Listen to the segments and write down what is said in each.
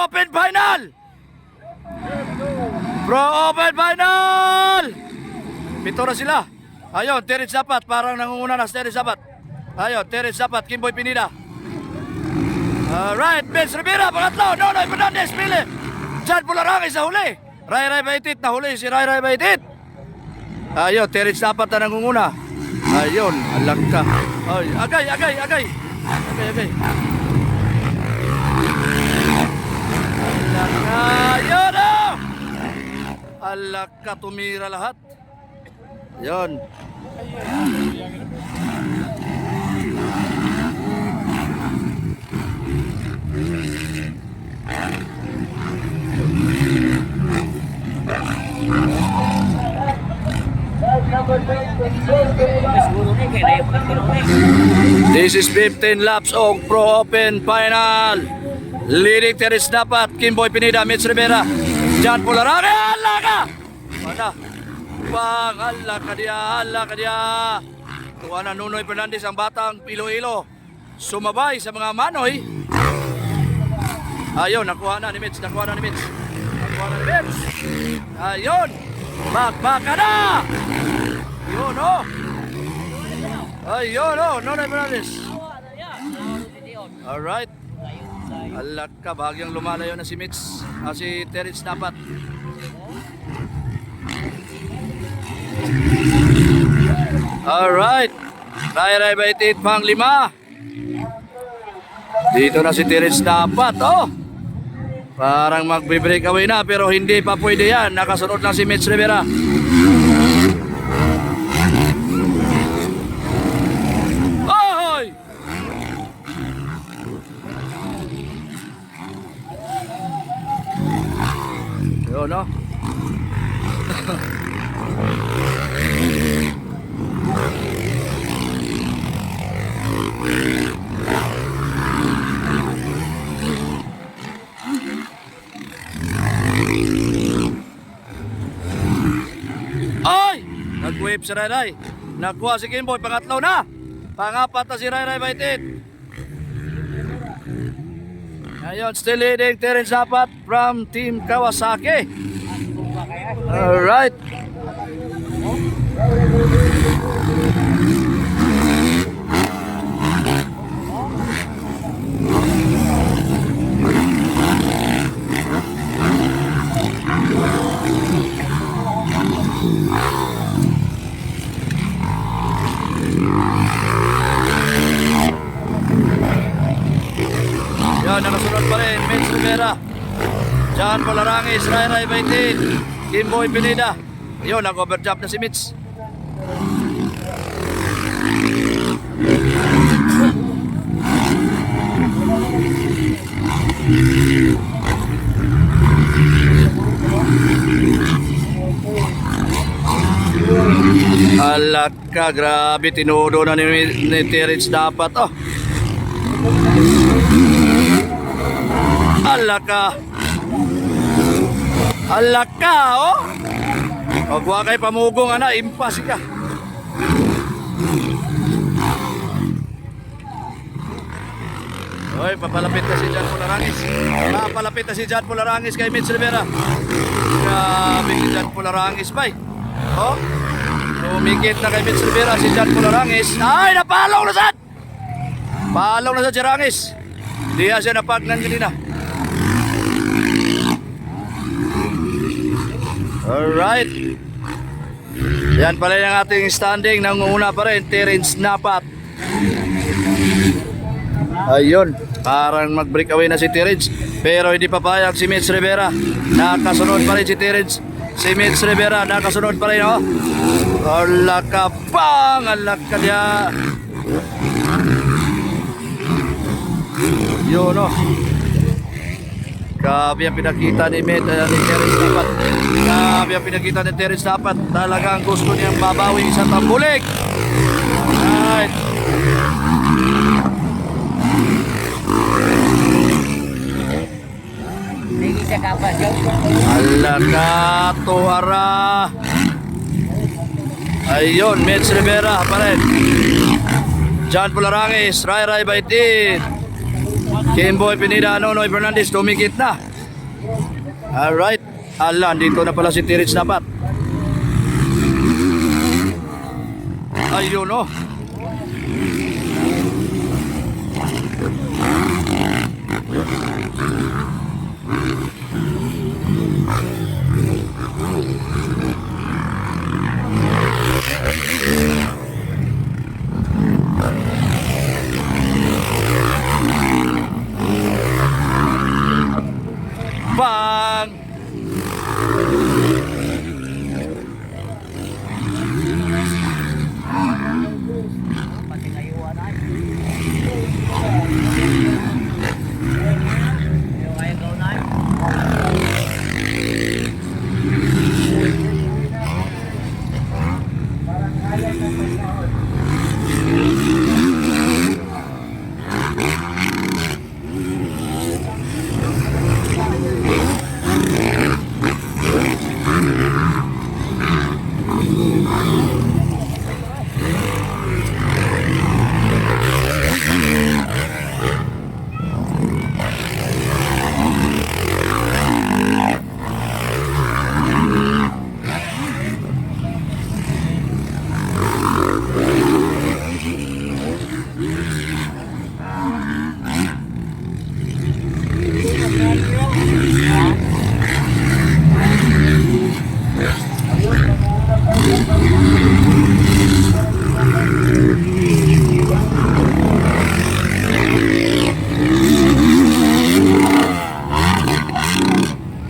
Open Final! Pro Open Final! Pito na sila. Ayun, Terence Dapat. Parang nangunguna na si Terence Dapat. Ayun, Terence Dapat, Kimboy Pinida. Alright, Vince Rivera, pangatlo. Nonoy Fernandez, pili. John Pularangis sa huli. Ray Ray Baitit, nahuli si Ray Ray Baitit. Ayun, Terence Dapat na nangunguna. Ayun, alang ka. Ay, agay. Agay. Alang ka, ayun oh! Alang ka, tumira lahat. Ayun. This is 15 laps of Pro Open Final. Leading Terence Dapat, Kimboy Pinida, Mitch Rivera, John Pularangis. Hala ka! Mana? Bang, hala ka dia. Tuwa na Nonoy Fernandez, ang batang Iloilo. Sumabay sa mga manoy. Ayun, nakuha na ni Mitch. Ayun, bakbaka na! Ayun, oh! Ayun, oh! Nonoy Fernandez. Alright. Alat ka, bahagyang lumalayo na si Mitch. Si Terence Dapat. Alright. Ray Baitit pang 5. Dito na si Terence Dapat, oh! Parang magbe-breakaway na pero hindi pa pwede yan. Nakasunod lang si Mitch Rivera. Ohoy! Yun, no? Ay! Nag-wave si Ray Ray. Nakuha si Kimboy. Pangatlo na. Pangapat na si Ray Ray Baitit. Ayun, still leading Terence Dapat from Team Kawasaki. Alright. Yan, nakasunod pa rin Mitch Rivera, John Pularangis, Ray Ray Baitit, Kimboy Pinida. Yun, nag-overjump na si Mitch. Alat ka, grabe, tinudo na ni Terence Dapat, oh. Alaka, oh. O kuha kay pamugong ana, impas ka. Oy, papalapit na si John Pularangis. Papalapit na si John Pularangis kay Mitch Rivera. Grabe si John Pularangis, bay. Oh, tumikit na kay Mitch Rivera si John Pularangis. Ay, napalong na sad. Palong na sa Jarangis. Di siya napagnan kanina. Alright. Yan pala yung ating standing. Nangunguna pa rin Terence Dapat. Ayun, parang mag-breakaway na si Terence. Pero hindi papayag si Mitch Rivera. Nakasunod pa rin si Terence. Si Mitch Rivera nakasunod pa rin, oh. Alak ka pang, alak ka niya. Yun, oh. Grabe ang pinakita ni Terence Dapat. Grabe ang pinakita ni Terence Dapat. Talagang gusto niyang babawi sa tambulik. Right. Alaka, tuwara. Ayun, Mitch Rivera pa rin. John Pularangis, Ray Ray Baitit, Kimboy Pinida, Nonoy Fernandez, tumikit na. Alright. Ala, dito na pala si Terence dapat. Ayun, oh. Bang!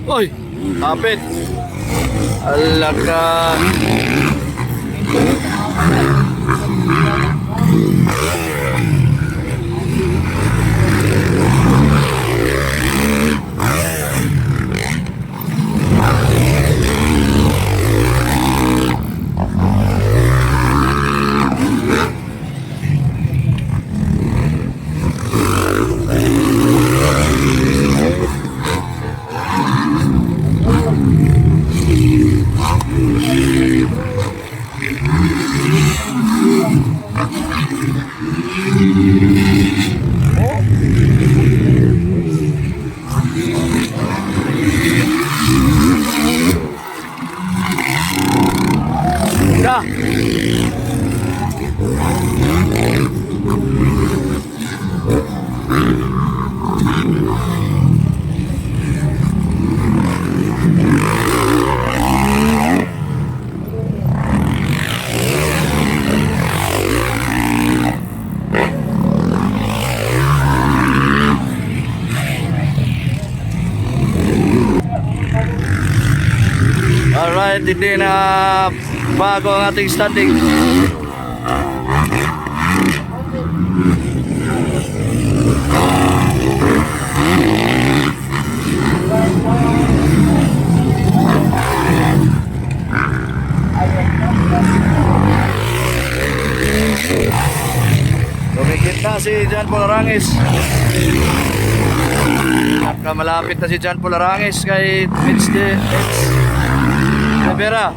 Oy, kapit. Alaga. Da. Alright, hindi na bago ang ating standing. Tumigit na si John Paul Arangis. Malapit na si John Paul Arangis kay Mitch Rivera.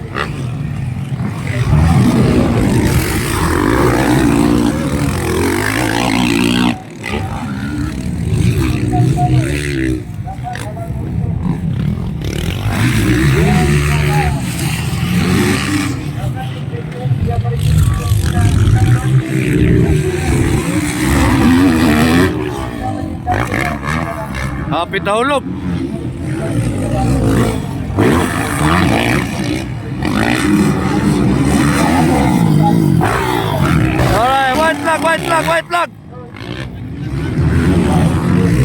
Hapit na hulog. Alright, white flag, white flag, white flag.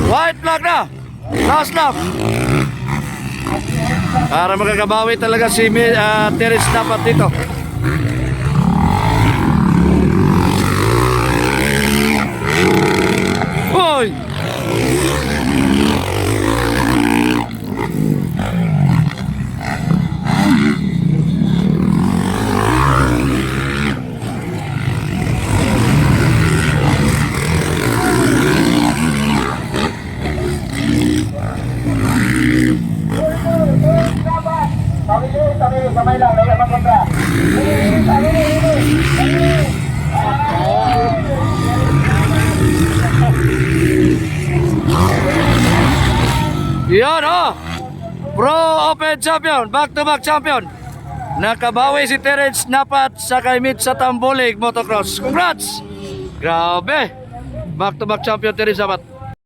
White flag na. Last lap. Para magkakabawi talaga si Terence dapat dito. Hoy! Kamay lang, lagyan magkontra. Yan, oh! Pro Open Champion, back-to-back champion. Nakabawi si Terence Napat sa kay Mitch sa Tambolig Motocross. Congrats! Grabe! Back-to-back champion Terence Napat.